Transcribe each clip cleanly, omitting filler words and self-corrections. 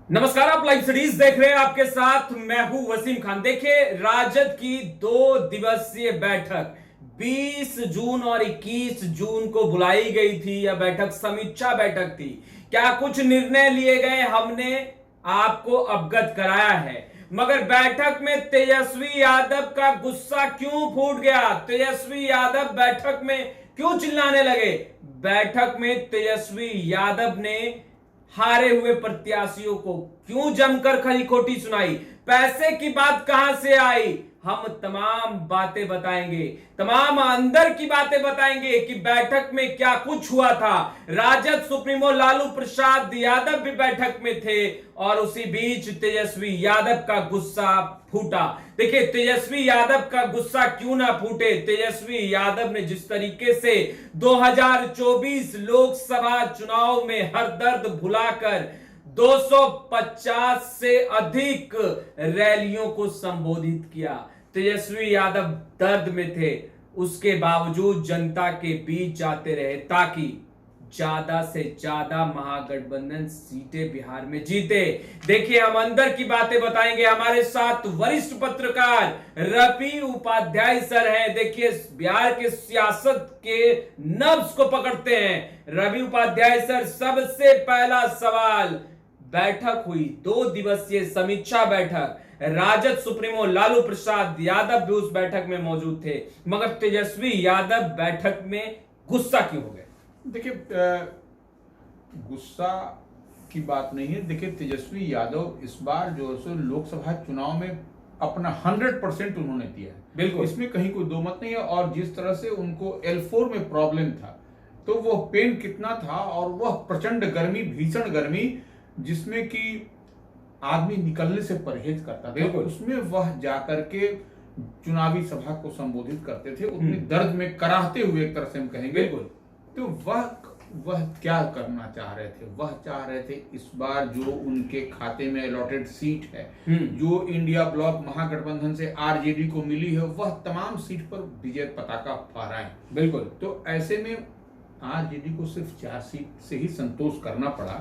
नमस्कार, आप live studies देख रहे हैं। आपके साथ मैं हूं वसीम खान। देखिए, राजद की 2 दिवसीय बैठक 20 जून और 21 जून को बुलाई गई थी। यह बैठक समीक्षा बैठक थी। क्या कुछ निर्णय लिए गए, हमने आपको अवगत कराया है। मगर बैठक में तेजस्वी यादव का गुस्सा क्यों फूट गया? तेजस्वी यादव बैठक में क्यों चिल्लाने लगे? बैठक में तेजस्वी यादव ने हारे हुए प्रत्याशियों को क्यों जमकर खरी खोटी सुनाई? पैसे की बात कहां से आई? हम तमाम बातें बताएंगे, तमाम अंदर की बातें बताएंगे कि बैठक में क्या कुछ हुआ था। राजद सुप्रीमो लालू प्रसाद यादव भी बैठक में थे और उसी बीच तेजस्वी यादव का गुस्सा फूटा। देखिए, तेजस्वी यादव का गुस्सा क्यों ना फूटे। तेजस्वी यादव ने जिस तरीके से 2024 लोकसभा चुनाव में हर दर्द भुलाकर 250 से अधिक रैलियों को संबोधित किया, तेजस्वी यादव दर्द में थे, उसके बावजूद जनता के बीच जाते रहे ताकि ज्यादा से ज्यादा महागठबंधन सीटें बिहार में जीते। देखिए, हम अंदर की बातें बताएंगे। हमारे साथ वरिष्ठ पत्रकार रवि उपाध्याय सर हैं। देखिए, बिहार के सियासत के नब्ज को पकड़ते हैं रवि उपाध्याय सर। सबसे पहला सवाल, बैठक हुई 2 दिवसीय समीक्षा बैठक, राजद सुप्रीमो लालू प्रसाद यादव भी उस बैठक में मौजूद थे, मगर तेजस्वी यादव बैठक में गुस्सा क्यों हो गए? देखिए, गुस्सा की बात नहीं है। देखिए, तेजस्वी यादव इस बार जो है लोकसभा चुनाव में अपना 100% उन्होंने दिया है। बिल्कुल, इसमें कहीं कोई दो मत नहीं है। और जिस तरह से उनको L4 में प्रॉब्लम था, तो वो पेन कितना था, और वह प्रचंड गर्मी, भीषण गर्मी, जिसमें कि आदमी निकलने से परहेज करता था, उसमें वह जाकर के चुनावी सभा को संबोधित करते थे, उतनी दर्द में कराहते हुए, एक तरह से हम कहेंगे। बिल्कुल। तो वह क्या करना चाह रहे थे? वह चाह रहे थे इस बार जो उनके खाते में अलॉटेड सीट है, जो इंडिया ब्लॉक महागठबंधन से आरजेडी को मिली है, वह तमाम सीट पर विजय पताका फहराएं। बिल्कुल। तो ऐसे में आरजेडी को सिर्फ 4 सीट से ही संतोष करना पड़ा।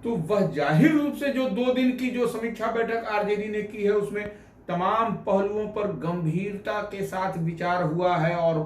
तो वह जाहिर रूप से जो 2 दिन की जो समीक्षा बैठक आरजेडी ने की है, उसमें तमाम पहलुओं पर गंभीरता के साथ विचार हुआ है और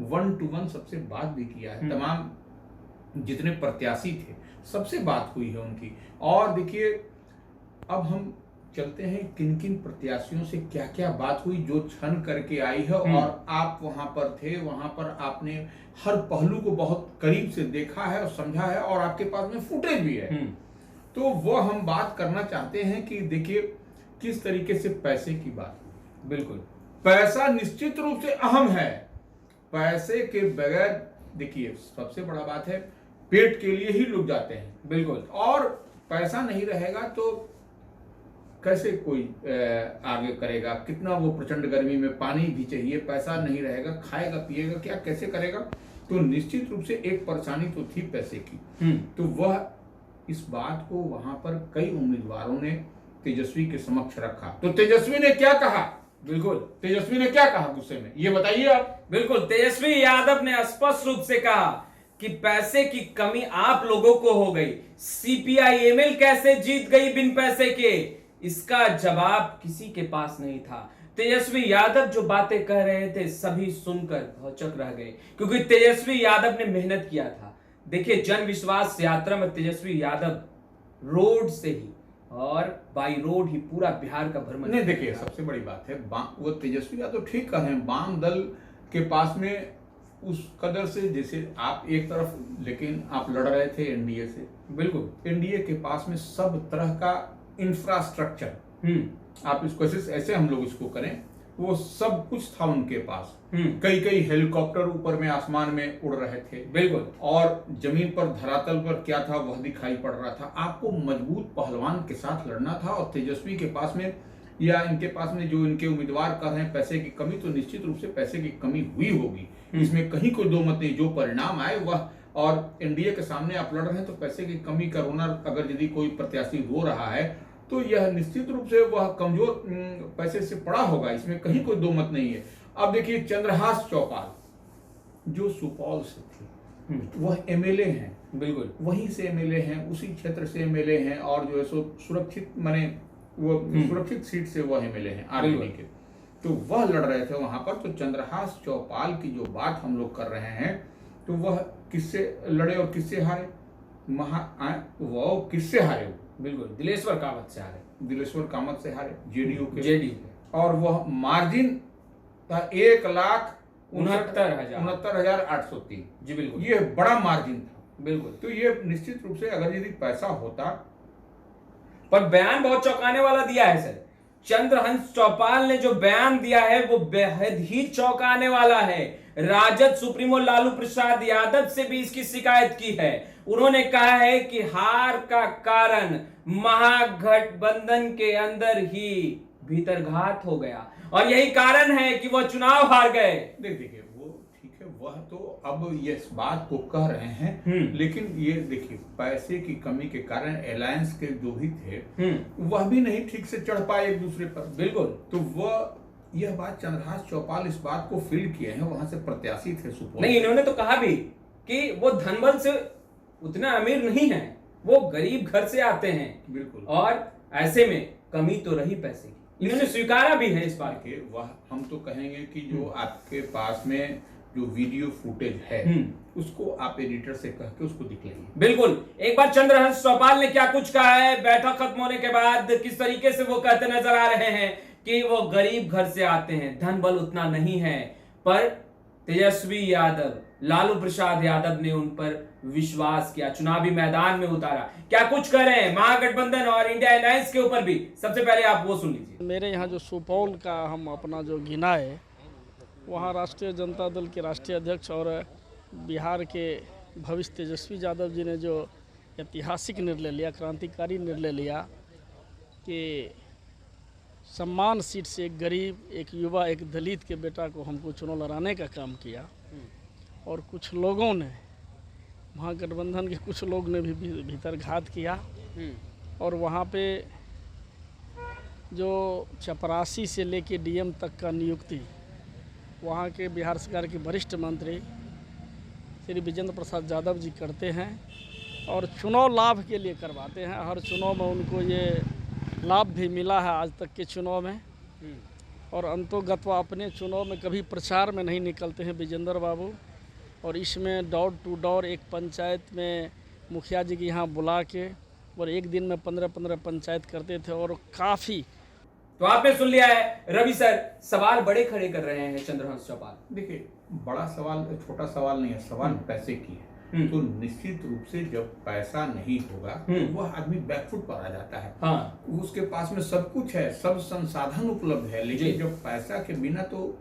1 to 1 सबसे बात भी किया है। तमाम जितने प्रत्याशी थे सबसे बात हुई है उनकी। और देखिए, अब हम चलते हैं किन किन प्रत्याशियों से क्या क्या बात हुई जो छन करके आई है। और आप वहां पर थे, वहां पर आपने हर पहलू को बहुत करीब से देखा है और समझा है, और आपके पास में फुटेज भी है। तो वो हम बात करना चाहते हैं कि देखिए किस तरीके से पैसे की बात। बिल्कुल, पैसा निश्चित रूप से अहम है। पैसे के बगैर, देखिए, सबसे बड़ा बात है, पेट के लिए ही लोग जाते हैं। बिल्कुल। और पैसा नहीं रहेगा तो कैसे कोई आगे करेगा? कितना वो प्रचंड गर्मी में पानी भी चाहिए, पैसा नहीं रहेगा, खाएगा पिएगा क्या, कैसे करेगा? तो निश्चित रूप से एक परेशानी तो थी पैसे की। तो वह इस बात को वहां पर कई उम्मीदवारों ने तेजस्वी के समक्ष रखा। तो तेजस्वी ने क्या कहा? बिल्कुल, तेजस्वी ने क्या कहा गुस्से में, ये बताइए आप। बिल्कुल, तेजस्वी यादव ने स्पष्ट रूप से कहा कि पैसे की कमी आप लोगों को हो गई। CPI-ML कैसे जीत गई बिन पैसे के? इसका जवाब किसी के पास नहीं था। तेजस्वी यादव जो बातें कह रहे थे, सभी सुनकर भौचक रह गए, क्योंकि तेजस्वी यादव ने मेहनत किया था। देखिए, जन विश्वास यात्रा में तेजस्वी यादव रोड से ही और बाई रोड ही पूरा बिहार का भ्रमण नहीं, देखिए, सबसे बड़ी बात है, वो तेजस्वी यादव ठीक कहे, वाम दल के पास में उस कदर से, जैसे आप एक तरफ, लेकिन आप लड़ रहे थे एनडीए से। बिल्कुल, एनडीए के पास में सब तरह का इंफ्रास्ट्रक्चर, आप इसको ऐसे हम लोग इसको करें, वो सब कुछ था उनके पास। कई कई हेलीकॉप्टर ऊपर में आसमान में उड़ रहे थे। बिल्कुल। और जमीन पर, धरातल पर क्या था वह दिखाई पड़ रहा था। आपको मजबूत पहलवान के साथ लड़ना था। और तेजस्वी के पास में, या इनके पास में जो इनके उम्मीदवार कर रहे हैं पैसे की कमी, तो निश्चित रूप से पैसे की कमी हुई होगी, इसमें कहीं कोई दो मत नहीं। जो परिणाम आए वह, और एनडीए के सामने आप लड़ रहे हैं, तो पैसे की कमी का रोना अगर यदि कोई प्रत्याशी रो रहा है, तो यह निश्चित रूप से वह कमजोर पैसे से पड़ा होगा, इसमें कहीं कोई दो मत नहीं है। अब देखिए, चंद्रहास चौपाल जो सुपौल से थे, वह एमएलए हैं, बिल्कुल वहीं से एमएलए हैं, उसी क्षेत्र से एमएलए हैं, और जो है सो सुरक्षित माने वो सुरक्षित सीट से वह एमएलए हैं आरजेडी के। तो वह लड़ रहे थे वहां पर। तो चंद्रहास चौपाल की जो बात हम लोग कर रहे हैं, तो वह किससे लड़े और किससे हारे? वो किससे हारे? वो बिल्कुल दिलेश्वर कामत से हारे, दिलेश्वर कामत से हारे, जेडीयू के। जेडीयू और वह मार्जिन था 1,69,803। जी बिल्कुल, ये बड़ा मार्जिन था। बिल्कुल। तो ये निश्चित रूप से अगर यदि पैसा होता। पर बयान बहुत चौंकाने वाला दिया है सर। चंद्रहंस चौपाल ने जो बयान दिया है वो बेहद ही चौंकाने वाला है। राजद सुप्रीमो लालू प्रसाद यादव से भी इसकी शिकायत की है। उन्होंने कहा है कि हार का कारण महागठबंधन के अंदर ही भीतरघात हो गया और यही कारण है कि वह चुनाव हार गए। देखिए वो ठीक है, वह तो अब ये इस बात को कह रहे हैं, लेकिन ये देखिए पैसे की कमी के कारण अलायंस के जो भी थे वह भी नहीं ठीक से चढ़ पाए एक दूसरे पर। बिल्कुल। तो वह यह बात चंद्रहास चौपाल इस बात को फील किए हैं, वहां से प्रत्याशी थे सुपौल। नहीं, इन्होंने तो कहा भी कि वो धनबल से उतना अमीर नहीं है, वो गरीब घर से आते हैं। बिल्कुल। और ऐसे में कमी तो रही पैसे की, इन्होंने स्वीकारा भी है इस बात के। वह हम तो कहेंगे कि जो आपके पास में जो वीडियो फुटेज है उसको आप एडिटर से कह के उसको दिखलाइए। बिल्कुल। एक बार चंद्रहंस चौपाल ने क्या कुछ कहा है बैठक खत्म होने के बाद, किस तरीके से वो कहते नजर आ रहे हैं कि वो गरीब घर से आते हैं, धन बल उतना नहीं है, पर तेजस्वी यादव, लालू प्रसाद यादव ने उन पर विश्वास किया, चुनावी मैदान में उतारा। क्या कुछ कह रहे हैं महागठबंधन और इंडिया अलायंस के ऊपर भी? सबसे पहले आप वो सुन लीजिए। मेरे यहाँ जो सुपौल का हम अपना जो गिना है, वहाँ राष्ट्रीय जनता दल के राष्ट्रीय अध्यक्ष और बिहार के भविष्य तेजस्वी यादव जी ने जो ऐतिहासिक निर्णय लिया, क्रांतिकारी निर्णय लिया कि सम्मान सीट से एक गरीब, एक युवा, एक दलित के बेटा को हमको चुनाव लड़ाने का काम किया। और कुछ लोगों ने, महागठबंधन के कुछ लोग ने भी भीतरघात किया और वहाँ पे जो चपरासी से लेके डीएम तक का नियुक्ति वहाँ के बिहार सरकार के वरिष्ठ मंत्री श्री विजेंद्र प्रसाद यादव जी करते हैं और चुनाव लाभ के लिए करवाते हैं। हर चुनाव में उनको ये लाभ भी मिला है आज तक के चुनाव में। और अंतोगत्वा अपने चुनाव में कभी प्रचार में नहीं निकलते हैं विजेंद्र बाबू, और इसमें डोर टू डोर एक पंचायत में मुखिया जी के यहाँ बुला के और एक दिन में 15-15 पंचायत करते थे और काफ़ी। तो आपने सुन लिया है रवि सर, सवाल बड़े खड़े कर रहे हैं चंद्रहंस चौपाल। देखिए बड़ा सवाल छोटा सवाल नहीं है, सवाल पैसे की है। तो निश्चित रूप से जब पैसा नहीं होगा तो वह आदमी बैकफुट पर आ जाता है। हाँ। उसके पास में सब कुछ है, सब संसाधन उपलब्ध है, लेकिन जब पैसा के बिना तो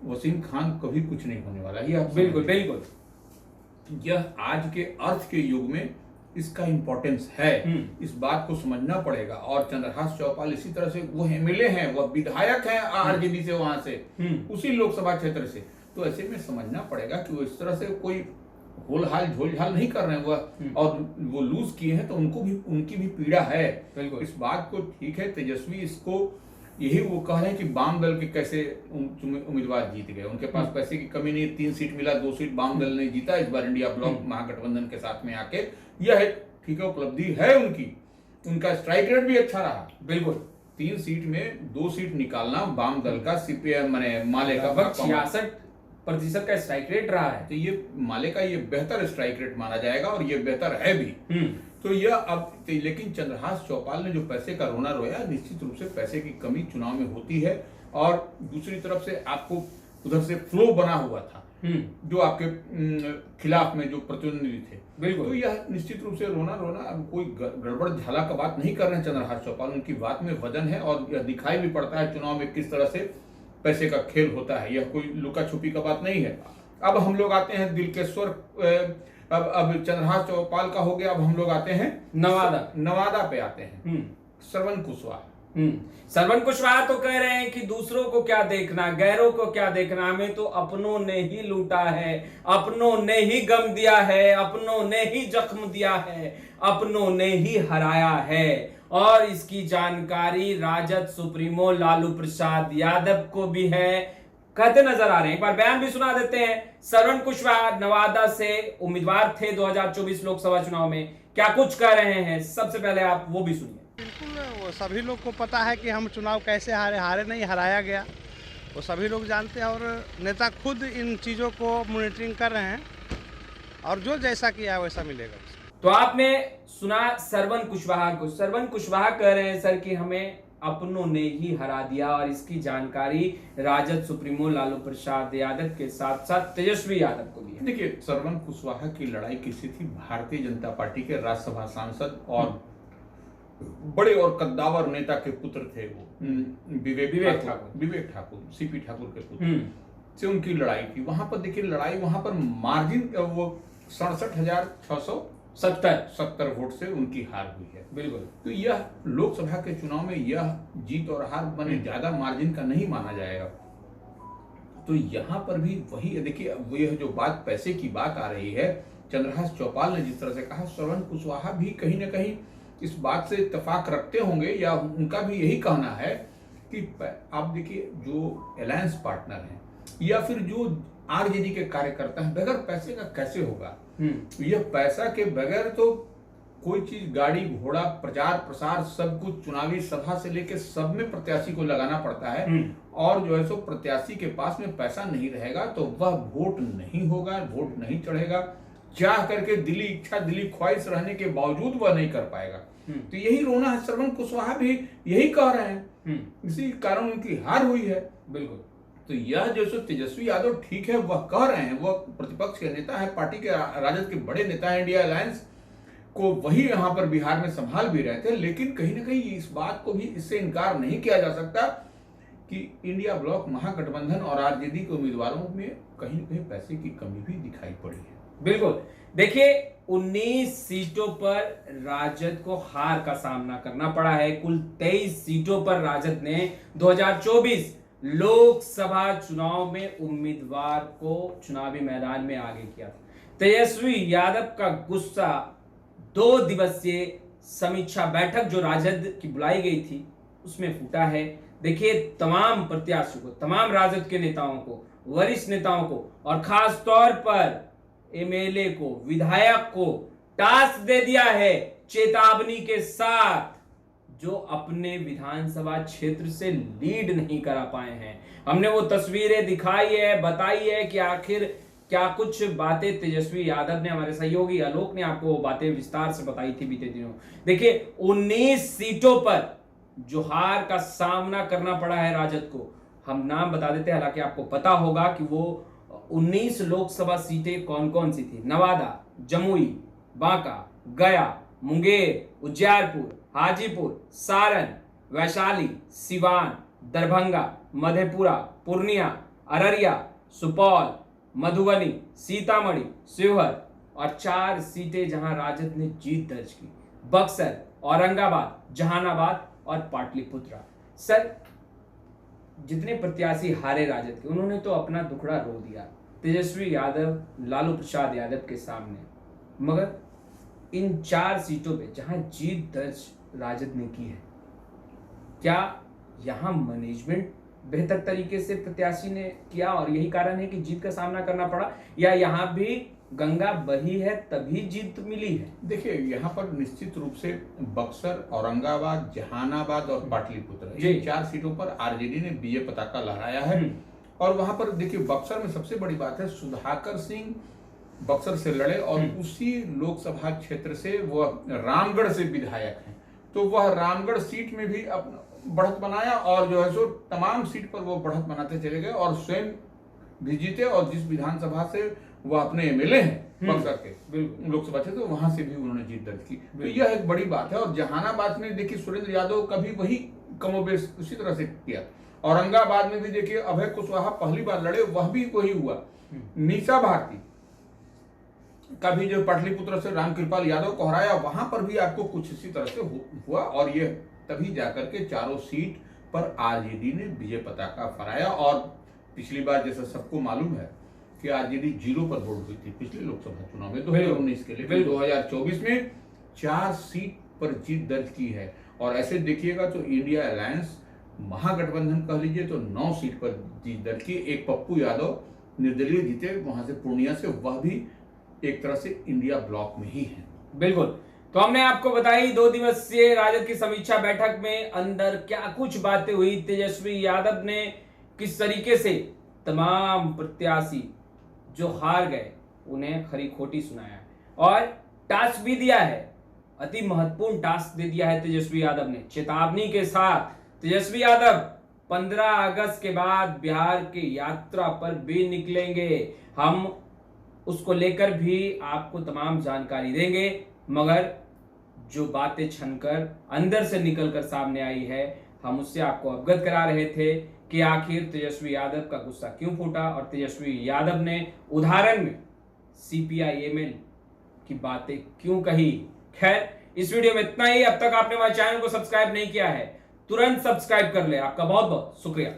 वसीम खान कभी कुछ नहीं होने वाला। यह बिल्कुल बिल्कुल, यह आज के अर्थ के युग में इसका इम्पोर्टेंस है, इस बात को समझना पड़ेगा। और चंद्रहास चौपाल इसी तरह से वो एमएलए हैं, वह विधायक हैं आरजेडी से, वहां से उसी लोकसभा क्षेत्र से। तो ऐसे में समझना पड़ेगा कि वो इस तरह से कोई होलहाल झोलझाल नहीं कर रहे हैं वह, और वो लूज किए हैं तो उनकी भी पीड़ा है। इस बात को ठीक है, तेजस्वी इसको यही वो कह रहे हैं कि वाम दल के कैसे उम्मीदवार जीत गए, उनके पास पैसे की कमी नहीं, 3 सीट मिला, 2 सीट वाम दल ने जीता इस बार इंडिया ब्लॉक महागठबंधन के साथ में आके। यह एक ठीक है उपलब्धि है उनकी, उनका स्ट्राइक रेट भी अच्छा रहा। बिल्कुल 3 सीट में 2 सीट निकालना वाम दल का सीपीएम माने माले का 66% का स्ट्राइक रेट रहा है। तो ये माले का ये बेहतर स्ट्राइक रेट माना जाएगा और ये बेहतर है भी। तो यह अब लेकिन चंद्रहास चौपाल ने जो पैसे का रोना रोया, निश्चित रूप से पैसे की कमी चुनाव में होती है। और दूसरी तरफ से आपको उधर से फ्लो बना हुआ था जो आपके खिलाफ में जो प्रतिद्वंदी थे। बिल्कुल। तो यह निश्चित रूप से रोना अब कोई गड़बड़ झाला का बात नहीं कर रहे हैं चंद्रहास चौपाल, उनकी बात में वजन है और यह दिखाई भी पड़ता है चुनाव में किस तरह से पैसे का खेल होता है, यह कोई लुका छुपी का बात नहीं है। अब हम लोग आते हैं दिलकेश्वर, अब चंद्रहास चौपाल का हो गया, अब हम लोग आते हैं नवादा पे आते हैं। श्रवण कुशवाहा श्रवण कुशवाहा तो कह रहे हैं कि दूसरों को क्या देखना, गैरों को क्या देखना, हमें तो अपनों ने ही लूटा है, अपनों ने ही गम दिया है, अपनों ने ही जख्म दिया है, अपनों ने ही हराया है। और इसकी जानकारी राजद सुप्रीमो लालू प्रसाद यादव को भी है, कहते नजर आ रहे हैं। एक बार बयान भी सुना देते हैं। श्रवण कुशवाहा नवादा से उम्मीदवार थे 2024 लोकसभा चुनाव में, क्या कुछ कह रहे हैं, सबसे पहले आप वो भी सुनिए। बिल्कुल, वो सभी लोग को पता है कि हम चुनाव कैसे हारे नहीं, हराया गया, वो सभी लोग जानते हैं और नेता खुद इन चीज़ों को मॉनिटरिंग कर रहे हैं और जो जैसा किया है वैसा मिलेगा। तो आपने सुना श्रवण कुशवाहा को। श्रवण कुशवाहा कह रहे हैं सर कि हमें अपनों ने ही हरा दिया, और इसकी जानकारी राजद सुप्रीमो लालू प्रसाद यादव के साथ साथ तेजस्वी यादव को दी है। देखिए, श्रवण कुशवाहा की लड़ाई किसी थी भारतीय जनता पार्टी के राज्यसभा सांसद और बड़े और कद्दावर नेता के पुत्र थे, वो विवेक ठाकुर, सीपी ठाकुर के पुत्र से उनकी लड़ाई थी। वहां पर देखिए लड़ाई, वहां पर मार्जिन वो 67,670 वोट से उनकी हार हुई है। बिल्कुल। तो यह लोकसभा के चुनाव में यह जीत और हार माने ज्यादा मार्जिन का नहीं माना जाएगा। तो यहाँ पर भी वही देखिए, यह जो बात पैसे की बात आ रही है, चंद्रहास चौपाल ने जिस तरह से कहा, श्रवण कुशवाहा भी कहीं ना कहीं इस बात से इत्तेफाक रखते होंगे, या उनका भी यही कहना है कि आप देखिए जो अलायंस पार्टनर हैं या फिर जो आरजेडी के कार्यकर्ता हैं, बगैर पैसे का कैसे होगा। यह पैसा के बगैर तो कोई चीज, गाड़ी घोड़ा, प्रचार प्रसार, सब कुछ, चुनावी सभा से लेकर सब में प्रत्याशी को लगाना पड़ता है, और जो है सो प्रत्याशी के पास में पैसा नहीं रहेगा तो वह वोट नहीं होगा, वोट नहीं चढ़ेगा, चाह करके दिली इच्छा, दिली ख्वाहिश रहने के बावजूद वह नहीं कर पाएगा। तो यही रोना है। श्रवण कुशवाहा भी यही कह रहे हैं, इसी कारण उनकी हार हुई है। बिल्कुल। तो यह जो तेजस्वी यादव ठीक है, वह कह रहे हैं, वह प्रतिपक्ष के नेता है, पार्टी के राजद के बड़े नेता है, इंडिया अलायंस को वही यहाँ पर बिहार में संभाल भी रहे थे, लेकिन कहीं ना कहीं इस बात को भी इससे इनकार नहीं किया जा सकता कि इंडिया ब्लॉक महागठबंधन और आरजेडी के उम्मीदवारों में कहीं ना कहीं पैसे की कमी भी दिखाई पड़ी है। बिल्कुल। देखिए 19 सीटों पर राजद को हार का सामना करना पड़ा है। कुल 23 सीटों पर राजद ने 2024 लोकसभा चुनाव में उम्मीदवार को चुनावी मैदान में आगे किया था। तेजस्वी यादव का गुस्सा 2 दिवसीय समीक्षा बैठक जो राजद की बुलाई गई थी उसमें फूटा है। देखिए तमाम प्रत्याशियों को, तमाम राजद के नेताओं को, वरिष्ठ नेताओं को और खास तौर पर एमएलए को, विधायक को टास्क दे दिया है चेतावनी के साथ, जो अपने विधानसभा क्षेत्र से लीड नहीं करा पाए हैं। हमने वो तस्वीरें दिखाई है, बताई है कि आखिर क्या कुछ बातें तेजस्वी यादव ने, हमारे सहयोगी आलोक ने आपको वो बातें विस्तार से बताई थी बीते दिनों। देखिए 19 सीटों पर जो हार का सामना करना पड़ा है राजद को, हम नाम बता देते हैं, हालांकि आपको पता होगा कि वो 19 लोकसभा सीटें कौन कौन सी थी। नवादा, जमुई, बांका, गया, मुंगेर, उज्जैनपुर, हाजीपुर, सारण, वैशाली, सिवान, दरभंगा, मधेपुरा, पूर्णिया, अररिया, सुपौल, मधुबनी, सीतामढ़ी, शिवहर और 4 सीटें जहां राजद ने जीत दर्ज की, बक्सर, औरंगाबाद, जहानाबाद और पाटलिपुत्रा। सर जितने प्रत्याशी हारे राजद के, उन्होंने तो अपना दुखड़ा रो दिया तेजस्वी यादव, लालू प्रसाद यादव के सामने, मगर इन 4 सीटों पे जहां जीत दर्ज राजद ने की है, क्या यहां मैनेजमेंट बेहतर तरीके से प्रत्याशी ने किया और यही कारण है कि जीत का सामना करना पड़ा, या यहां भी गंगा बही है तभी जीत मिली है? देखिए यहाँ पर निश्चित रूप से बक्सर, औरंगाबाद, जहानाबाद और पाटलिपुत्र, ये 4 सीटों पर आरजेडी ने विजय पताका लहराया है। और वहां पर देखिए बक्सर में सबसे बड़ी बात है, सुधाकर सिंह बक्सर से लड़े और उसी लोकसभा क्षेत्र से वह रामगढ़ से विधायक हैं, तो वह रामगढ़ सीट में भी अपना बढ़त बनाया और जो है सो तमाम सीट पर वो बढ़त बनाते चले गए और स्वयं भी जीते, और जिस विधानसभा से वह अपने एमएलए हैं बक्सर के लोकसभा क्षेत्र, तो वहां से भी उन्होंने जीत दर्ज की। तो यह एक बड़ी बात है। और जहानाबाद में देखिए सुरेंद्र यादव का भी वही कमोबेश उसी तरह से किया। औरंगाबाद में भी देखिए अभय कुशवाहा पहली बार लड़े, वह भी वही हुआ। मीसा भारती का भी जो पाटलिपुत्र से रामकृपाल यादव को हराया, वहां पर भी आपको कुछ इसी तरह से हुआ, और ये तभी जाकर के 4 सीट पर आरजेडी ने विजय पताका फहराया। और पिछली बार जैसा सबको मालूम है कि आरजेडी 0 पर वोट हुई थी पिछले लोकसभा चुनाव में 2019 के, लेकिन 2024 में 4 सीट पर जीत दर्ज की है। और ऐसे देखिएगा तो इंडिया अलायंस महागठबंधन कह लीजिए तो 9 सीट पर जीत दर्ज की। एक पप्पू यादव निर्दलीय जीते वहां से, पूर्णिया से, वह भी एक तरह से इंडिया ब्लॉक में ही है। बिल्कुल, तो हमने आपको बताई 2 दिवसीय राजद की समीक्षा बैठक में अंदर क्या कुछ बातें हुई, तेजस्वी यादव ने किस तरीके से तमाम प्रत्याशी जो हार गए उन्हें खरी खोटी सुनाया और टास्क भी दिया है, अति महत्वपूर्ण टास्क दे दिया है तेजस्वी यादव ने, चेतावनी के साथ। तेजस्वी यादव 15 अगस्त के बाद बिहार की यात्रा पर भी निकलेंगे, हम उसको लेकर भी आपको तमाम जानकारी देंगे, मगर जो बातें छनकर अंदर से निकलकर सामने आई है हम उससे आपको अवगत करा रहे थे कि आखिर तेजस्वी यादव का गुस्सा क्यों फूटा और तेजस्वी यादव ने उदाहरण में CPI-ML की बातें क्यों कही। खैर, इस वीडियो में इतना ही। अब तक आपने हमारे चैनल को सब्सक्राइब नहीं किया है तुरंत सब्सक्राइब कर ले। आपका बहुत बहुत शुक्रिया।